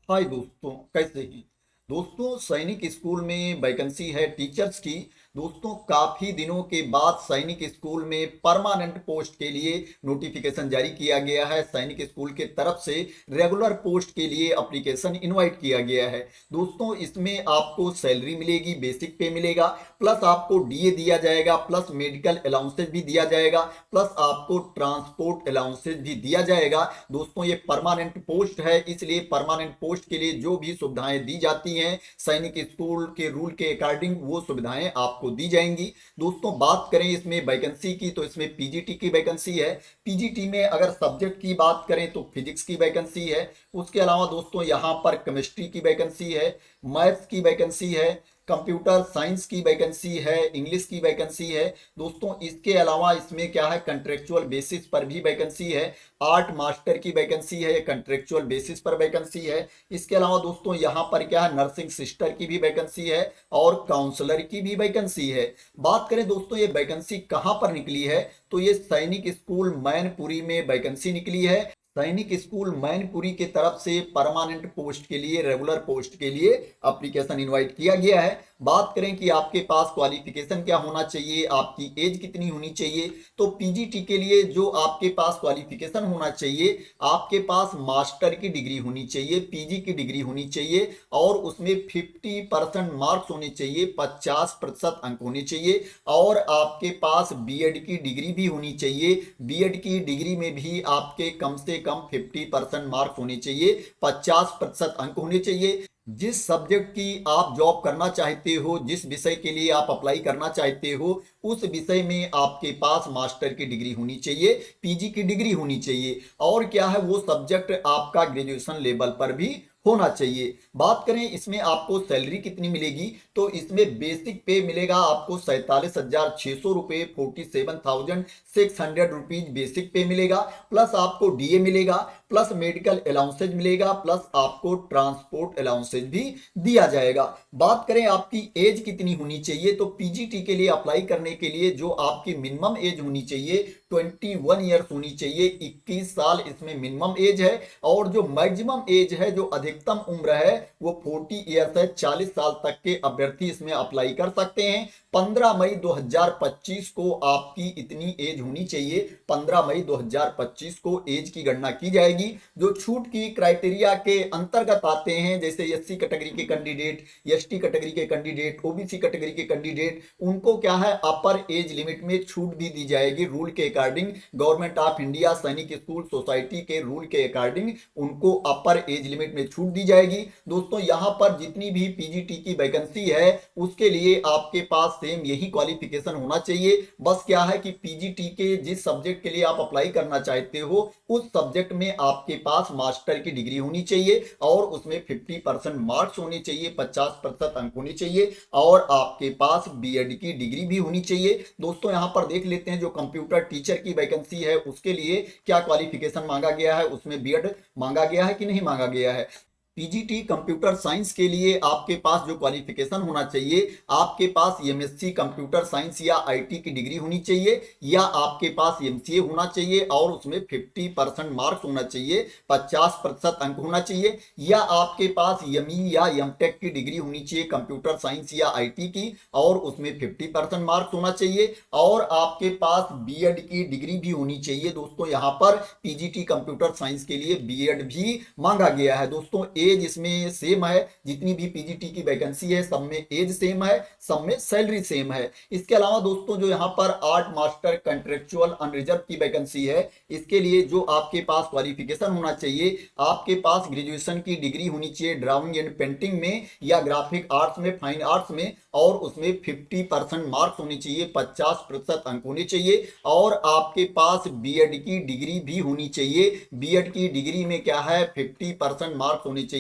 हाय दोस्तों, कैसे हैं। दोस्तों, सैनिक स्कूल में वैकेंसी है टीचर्स की। दोस्तों, काफी दिनों के बाद सैनिक स्कूल में परमानेंट पोस्ट के लिए नोटिफिकेशन जारी किया गया है। सैनिक स्कूल के तरफ से रेगुलर पोस्ट के लिए एप्लीकेशन इनवाइट किया गया है। दोस्तों, इसमें आपको सैलरी मिलेगी, बेसिक पे मिलेगा, प्लस आपको डीए दिया जाएगा, प्लस मेडिकल अलाउंसेज भी दिया जाएगा, प्लस आपको ट्रांसपोर्ट अलाउंसेज भी दिया जाएगा। दोस्तों, ये परमानेंट पोस्ट है, इसलिए परमानेंट पोस्ट के लिए जो भी सुविधाएं दी जाती हैं सैनिक स्कूल के रूल के अकॉर्डिंग वो सुविधाएं आपको दी जाएंगी। दोस्तों, बात करें इसमें वैकेंसी की तो इसमें पीजीटी की वैकेंसी है। पीजीटी में अगर सब्जेक्ट की बात करें तो फिजिक्स की वैकेंसी है। उसके अलावा दोस्तों यहाँ पर केमिस्ट्री की वैकेंसी है, मैथ्स की वैकेंसी है, कंप्यूटर साइंस की वैकेंसी है, इंग्लिश की वैकेंसी है। दोस्तों, इसके अलावा इसमें क्या है, कंट्रेक्चुअल बेसिस पर भी वैकेंसी है। आर्ट मास्टर की वैकेंसी है, कंट्रेक्चुअल बेसिस पर वैकेंसी है। इसके अलावा दोस्तों यहाँ पर क्या है, नर्सिंग सिस्टर की भी वैकेंसी है और काउंसलर की भी वैकेंसी है। बात करें दोस्तों ये वैकेंसी कहाँ पर निकली है, तो ये सैनिक स्कूल मैनपुरी में वैकेंसी निकली है। सैनिक स्कूल मैनपुरी के तरफ से परमानेंट पोस्ट के लिए, रेगुलर पोस्ट के लिए एप्लीकेशन इनवाइट किया गया है। बात करें कि आपके पास क्वालिफिकेशन क्या होना चाहिए, आपकी एज कितनी होनी चाहिए, तो पीजीटी के लिए जो आपके पास क्वालिफिकेशन होना चाहिए, आपके पास मास्टर की डिग्री होनी चाहिए, पीजी की डिग्री होनी चाहिए और उसमें 50% मार्क्स होने चाहिए, 50% अंक होने चाहिए और आपके पास बीएड की डिग्री भी होनी चाहिए। बीएड की डिग्री में भी आपके कम से कम 50% मार्क्स होने चाहिए, 50% अंक होने चाहिए। जिस सब्जेक्ट की आप जॉब करना चाहते हो, जिस विषय के लिए आप अप्लाई करना चाहते हो, उस विषय में आपके पास मास्टर की डिग्री होनी चाहिए, पीजी की डिग्री होनी चाहिए और क्या है, वो सब्जेक्ट आपका ग्रेजुएशन लेवल पर भी होना चाहिए। बात करें इसमें आपको सैलरी कितनी मिलेगी, तो इसमें बेसिक पे मिलेगा आपको 47,600 रुपये, 47,600 रुपीज बेसिक पे मिलेगा, प्लस आपको डीए मिलेगा, प्लस मेडिकल अलाउंसेज मिलेगा, प्लस आपको ट्रांसपोर्ट अलाउंसेज भी दिया जाएगा। बात करें आपकी एज कितनी होनी चाहिए, तो पीजीटी के लिए अप्लाई करने के लिए जो आपकी मिनिमम एज होनी चाहिए 21 ईयर्स होनी चाहिए, 21 साल इसमें मिनिमम एज है और जो मैक्सिमम एज है, जो अधिकतम उम्र है वो 40 ईयर्स है। 40 साल तक के अभ्यर्थी इसमें अप्लाई कर सकते हैं। 15 मई 2025 को आपकी इतनी एज होनी चाहिए, 15 मई 2025 को एज की गणना की जाएगी। जो छूट की क्राइटेरिया के अंतर्गत आते हैं, जैसे एससी कैटेगरी के कैंडिडेट, एसटी कैटेगरी के कैंडिडेट, ओबीसी कैटेगरी के कैंडिडेट, उनको क्या है, अपर एज लिमिट में छूट भी दी जाएगी रूल के अकॉर्डिंग। गवर्नमेंट ऑफ इंडिया सैनिक स्कूल सोसाइटी के रूल के अकॉर्डिंग उनको अपर एज लिमिट में छूट दी जाएगी। दोस्तों, यहां पर जितनी भी पीजीटी की वैकेंसी है उसके लिए आपके पास सेम यही क्वालिफिकेशन होना चाहिए। बस क्या है कि पीजीटी के जिस सब्जेक्ट के लिए आप अप्लाई करना चाहते हो उस सब्जेक्ट में आपके पास मास्टर की डिग्री होनी चाहिए और उसमें 50% मार्क्स होने चाहिए, 50% अंक होने चाहिए और आपके पास बीएड की डिग्री भी होनी चाहिए। दोस्तों, यहां पर देख लेते हैं जो कंप्यूटर टीचर की वैकेंसी है उसके लिए क्या क्वालिफिकेशन मांगा गया है, उसमें बीएड मांगा गया है कि नहीं मांगा गया है। पीजीटी कंप्यूटर साइंस के लिए आपके पास जो क्वालिफिकेशन होना चाहिए, आपके पास एमएससी कंप्यूटर साइंस या आईटी की डिग्री होनी चाहिए या आपके पास एमसीए होना चाहिए और उसमें 50% मार्क्स होना चाहिए, 50% अंक होना चाहिए, या आपके पास एमई या एमटेक की डिग्री होनी चाहिए कंप्यूटर साइंस या आईटी की और उसमें 50% मार्क्स होना चाहिए और आपके पास बीएड की डिग्री भी होनी चाहिए। दोस्तों, यहाँ पर पीजीटी कंप्यूटर साइंस के लिए बीएड भी मांगा गया है। दोस्तों, एज इसमें सेम है, जितनी भी पीजीटी की वैकेंसी है सब में एज सेम है, सब में सैलरी सेम है। इसके अलावा दोस्तों जो यहाँ पर आर्ट मास्टर कंट्रेक्चुअल अनरिजर्व की वैकेंसी है, इसके लिए जो आपके पास क्वालिफिकेशन होना चाहिए, आपके पास ग्रेजुएशन की डिग्री होनी चाहिए ड्राइंग एंड पेंटिंग में या ग्राफिक आर्ट्स में, फाइन आर्ट्स में और उसमें 50% मार्क्स होने चाहिए, 50% अंक होने चाहिए और आपके पास बीएड की डिग्री भी होनी चाहिए। बीएड की डिग्री में क्या है, 50% मार्क्स होने चाहिए,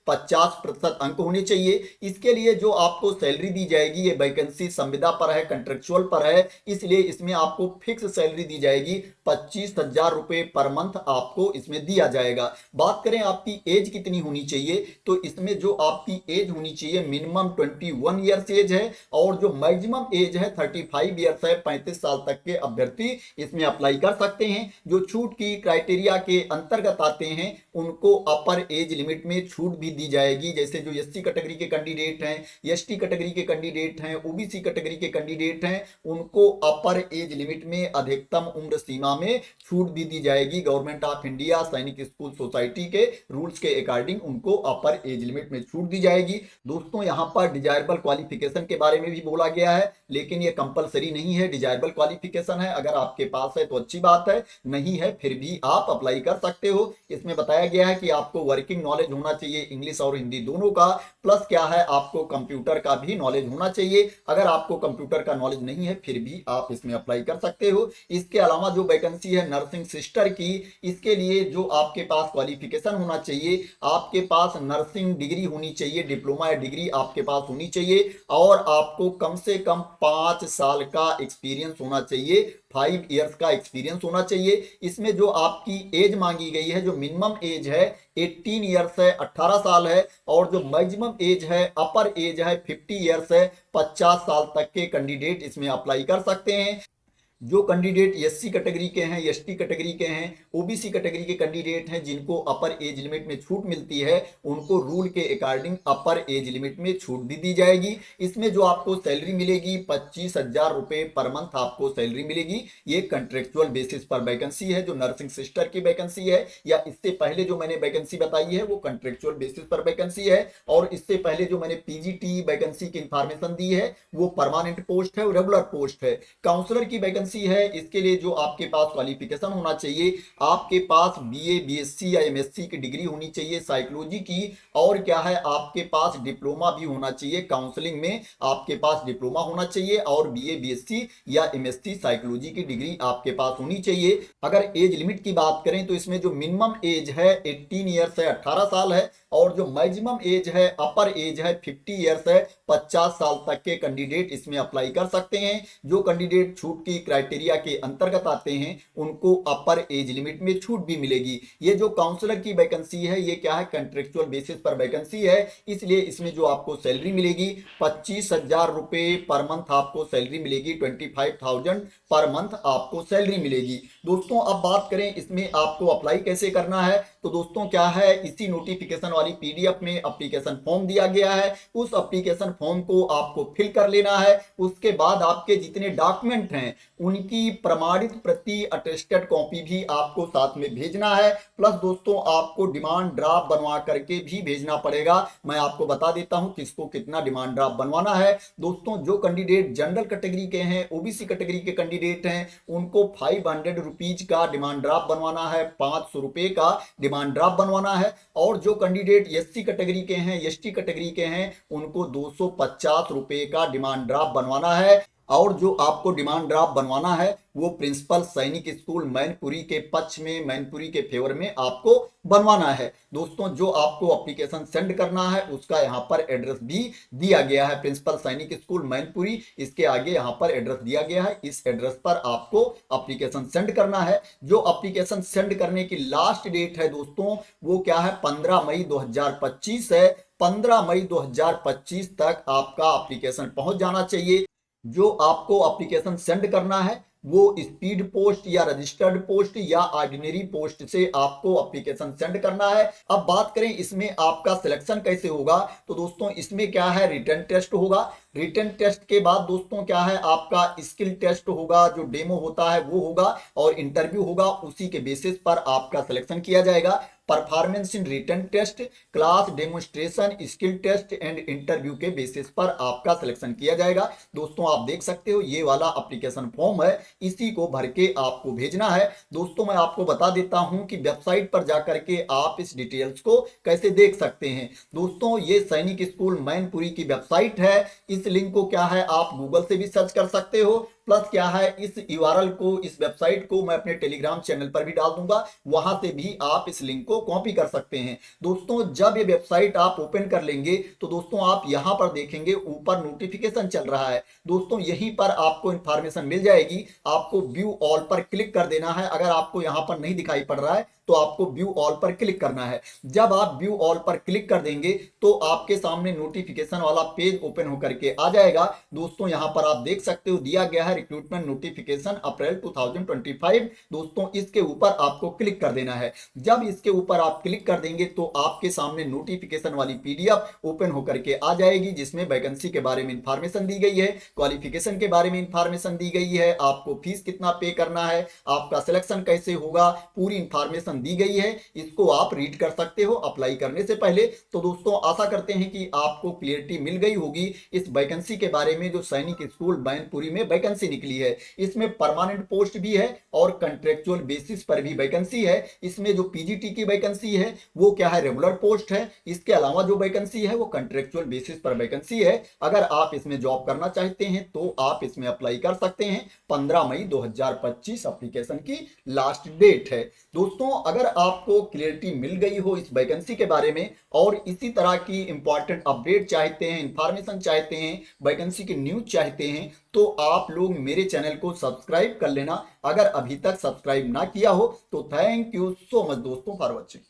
50% अंक होने चाहिए। इसके लिए जो आपको सैलरी दी जाएगी, ये वैकेंसी संविदा पर है, कंट्रेक्चुअल पर है, इसलिए इसमें आपको फिक्स सैलरी दी जाएगी, 25,000 रुपए पर मंथ आपको इसमें दिया जाएगा। बात करें आपकी एज कितनी होनी चाहिए, तो इसमें जो आपकी एज होनी चाहिए मिनिमम 21 ईयर्स एज है और जो मैक्सिमम एज है 35 ईयर्स है। 35 साल तक के अभ्यर्थी इसमें अप्लाई कर सकते हैं। जो छूट की क्राइटेरिया के अंतर्गत आते हैं उनको अपर एज लिमिट में छूट भी दी जाएगी। जैसे जो एससी कैटेगरी के कैंडिडेट हैं, एसटी कैटेगरी के कैंडिडेट हैं, ओबीसी कैटेगरी के कैंडिडेट हैं, उनको अपर एज लिमिट में अधिकतम उम्र सीमा में छूट भी दी जाएगी। गवर्नमेंट ऑफ इंडिया सैनिक स्कूल सोसाइटी के रूल्स के अकॉर्डिंग उनको अपर एज लिमिट में छूट दी जाएगी। दोस्तों यहाँ पर डिजायरेबल क्वालिफिकेशन के बारे में भी बोला गया है, लेकिन ये कंपलसरी नहीं है। डिजायरेबल क्वालिफिकेशन है, अगर आपके पास है तो अच्छी बात है, नहीं है फिर भी आप अप्लाई कर सकते हो। इसमें बताया गया है कि आपको वर्किंग नॉलेज होना चाहिए इंग्लिश और हिंदी दोनों का, प्लस क्या है आपको कंप्यूटर का भी नॉलेज होना चाहिए। अगर आपको कंप्यूटर का नॉलेज नहीं है फिर भी आप इसमें अप्लाई कर सकते हो। इसके अलावा जो वैकेंसी है नर्सिंग सिस्टर की, इसके लिए जो आपके पास क्वालिफिकेशन होना चाहिए, आपके पास नर्सिंग डिग्री होनी चाहिए, डिप्लोमा या डिग्री आपके पास होनी चाहिए, और आपको कम से कम 5 साल का एक्सपीरियंस होना चाहिए, 5 इयर्स का एक्सपीरियंस होना चाहिए। इसमें जो आपकी एज मांगी गई है, जो मिनिमम एज है 18 इयर्स है, 18 साल है, और जो मैक्सिमम एज है, अपर एज है 50 इयर्स है, 50 साल तक के कैंडिडेट इसमें अप्लाई कर सकते हैं। जो कैंडिडेट एससी कैटेगरी के हैं, एसटी कैटेगरी के हैं, ओबीसी कैटेगरी के कैंडिडेट हैं, जिनको अपर एज लिमिट में छूट मिलती है, उनको रूल के अकॉर्डिंग अपर एज लिमिट में छूट भी दी जाएगी। इसमें जो आपको सैलरी मिलेगी 25,000 रुपए पर मंथ आपको सैलरी मिलेगी। ये कंट्रेक्चुअल बेसिस पर वैकेंसी है। जो नर्सिंग सिस्टर की वैकेंसी है या इससे पहले जो मैंने वैकेंसी बताई है वो कंट्रेक्चुअल बेसिस पर वैकेंसी है, और इससे पहले जो मैंने पीजीटी वैकेंसी की इंफॉर्मेशन दी है वो परमानेंट पोस्ट है, रेगुलर पोस्ट है। काउंसलर की वैकेंसी है, इसके लिए जो आपके पास क्वालिफिकेशन होना चाहिए, आपके पास बीए, बीएससी या एमएससी की डिग्री होनी चाहिए साइकोलॉजी की, और क्या है आपके पास डिप्लोमा भी होना चाहिए। काउंसलिंग में आपके पास डिप्लोमा होना चाहिए और बीए, बीएससी या एमएससी साइकोलॉजी की डिग्री आपके पास होनी चाहिए। अगर एज लिमिट की बात करें तो इसमें जो मिनिमम एज है 18 ईयर्स है, 18 साल है, और जो मैक्सिमम एज है, अपर एज है 50 ईयर्स है, 50 साल तक के कैंडिडेट इसमें अप्लाई कर सकते हैं। जो कैंडिडेट छूट की क्राइटेरिया के अंतर्गत आते हैं उनको अपर एज लिमिट में छूट भी मिलेगी। ये जो काउंसलर की वैकेंसी है ये क्या है, कंट्रेक्चुअल बेसिस पर वैकेंसी है, इसलिए इसमें जो आपको सैलरी मिलेगी 25,000 रुपए पर मंथ आपको सैलरी मिलेगी, 25,000 पर मंथ आपको सैलरी मिलेगी। दोस्तों अब बात करें इसमें आपको अप्लाई कैसे करना है, तो दोस्तों क्या है, इसी नोटिफिकेशन वाली पीडीएफ में एप्लीकेशन फॉर्म दिया गया है। उस एप्लीकेशन फॉर्म को आपको फिल कर लेना है। उसके बाद आपके जितने डॉक्यूमेंट हैं उनकी प्रमाणित प्रति अटेस्टेड कॉपी भी आपको साथ में भेजना है। प्लस दोस्तों आपको डिमांड ड्राफ्ट बनवा करके भी भेजना पड़ेगा। मैं आपको बता देता हूं किसको कितना डिमांड ड्राफ्ट बनवाना है। दोस्तों जो कैंडिडेट जनरल कैटेगरी के हैं, ओबीसी कैटेगरी के कैंडिडेट हैं, उनको 500 रुपीज का डिमांड ड्राफ्ट बनवाना है, 500 रुपए का डिमांड ड्राफ्ट बनवाना है। और जो कैंडिडेट एससी कैटेगरी के हैं, एसटी कैटेगरी के हैं, उनको 250 रुपए का डिमांड ड्राफ्ट बनवाना है। और जो आपको डिमांड ड्राफ्ट बनवाना है वो प्रिंसिपल सैनिक स्कूल मैनपुरी के पक्ष में, मैनपुरी के फेवर में आपको बनवाना है। दोस्तों जो आपको एप्लीकेशन सेंड करना है उसका यहाँ पर एड्रेस भी दिया गया है, प्रिंसिपल सैनिक स्कूल मैनपुरी, इसके आगे यहाँ पर एड्रेस दिया गया है। इस एड्रेस पर आपको एप्लीकेशन सेंड करना है। जो एप्लीकेशन सेंड करने की लास्ट डेट है दोस्तों वो क्या है, 15 मई 2025 है। 15 मई 2025 तक आपका एप्लीकेशन पहुंच जाना चाहिए। जो आपको एप्लीकेशन सेंड करना है वो स्पीड पोस्ट या रजिस्टर्ड पोस्ट या ऑर्डिनरी पोस्ट से आपको एप्लीकेशन सेंड करना है। अब बात करें इसमें आपका सिलेक्शन कैसे होगा, तो दोस्तों इसमें क्या है, रिटन टेस्ट होगा। रिटन टेस्ट के बाद दोस्तों क्या है, आपका स्किल टेस्ट होगा, जो डेमो होता है वो होगा, और इंटरव्यू होगा। उसी के बेसिस पर आपका सिलेक्शन किया जाएगा। Performance in written test, class demonstration, skill test and interview के बेसिस पर आपका सिलेक्शन किया जाएगा। दोस्तों आप देख सकते हो ये वाला एप्लीकेशन फॉर्म है, इसी को भर के आपको भेजना है। दोस्तों मैं आपको बता देता हूं कि वेबसाइट पर जाकर के आप इस डिटेल्स को कैसे देख सकते हैं। दोस्तों ये सैनिक स्कूल मैनपुरी की वेबसाइट है। इस लिंक को क्या है आप गूगल से भी सर्च कर सकते हो। प्लस क्या है, इस यूआरएल को, इस वेबसाइट को मैं अपने टेलीग्राम चैनल पर भी डाल दूंगा, वहां से भी आप इस लिंक को कॉपी कर सकते हैं। दोस्तों जब ये वेबसाइट आप ओपन कर लेंगे तो दोस्तों आप यहां पर देखेंगे ऊपर नोटिफिकेशन चल रहा है। दोस्तों यहीं पर आपको इंफॉर्मेशन मिल जाएगी। आपको व्यू ऑल पर क्लिक कर देना है। अगर आपको यहां पर नहीं दिखाई पड़ रहा है तो आपको व्यू ऑल पर क्लिक करना है। जब आप व्यू ऑल पर क्लिक कर देंगे तो आपके सामने नोटिफिकेशन वाला पेज ओपन होकर के आ जाएगा। दोस्तों यहां पर आप देख सकते हो दिया गया है रिक्रूटमेंट नोटिफिकेशन अप्रैल 2025। दोस्तों इसके ऊपर आपको क्लिक कर देना है। जब इसके ऊपर आप क्लिक कर देंगे तो आपके सामने नोटिफिकेशन वाली पीडीएफ ओपन होकर के आ जाएगी, जिसमें वैकेंसी के बारे में इंफॉर्मेशन दी गई है, क्वालिफिकेशन के बारे में इंफॉर्मेशन दी गई है, आपको फीस कितना पे करना है, आपका सिलेक्शन कैसे होगा, पूरी इंफॉर्मेशन दी गई है। इसको आप रीड कर सकते हो अप्लाई करने से पहले। तो दोस्तों आशा करते हैं कि आपको क्लियरिटी मिल गई होगी इस वैकेंसी के बारे में, जो सैनिक स्कूल मैनपुरी में वैकेंसी निकली है। इसमें परमानेंट पोस्ट भी है और कंट्रेक्चुअल बेसिस पर भी वैकेंसी है। इसमें जो पीजीटी की वैकेंसी है वो क्या है, रेगुलर पोस्ट है। इसके अलावा जो वैकेंसी है वो कंट्रेक्चुअल बेसिस पर वैकेंसी है। अगर आप इसमें जॉब करना चाहते हैं तो आप इसमें अप्लाई कर सकते हैं। 15 मई 2025 एप्लीकेशन की लास्ट डेट है। दोस्तों अगर आपको क्लियरिटी मिल गई हो इस वैकेंसी के बारे में और इसी तरह की इंपॉर्टेंट अपडेट चाहते हैं, इंफॉर्मेशन चाहते हैं, वैकेंसी की न्यूज चाहते हैं, तो आप लोग मेरे चैनल को सब्सक्राइब कर लेना। अगर अभी तक सब्सक्राइब ना किया हो तो थैंक यू सो मच दोस्तों फॉर वॉचिंग।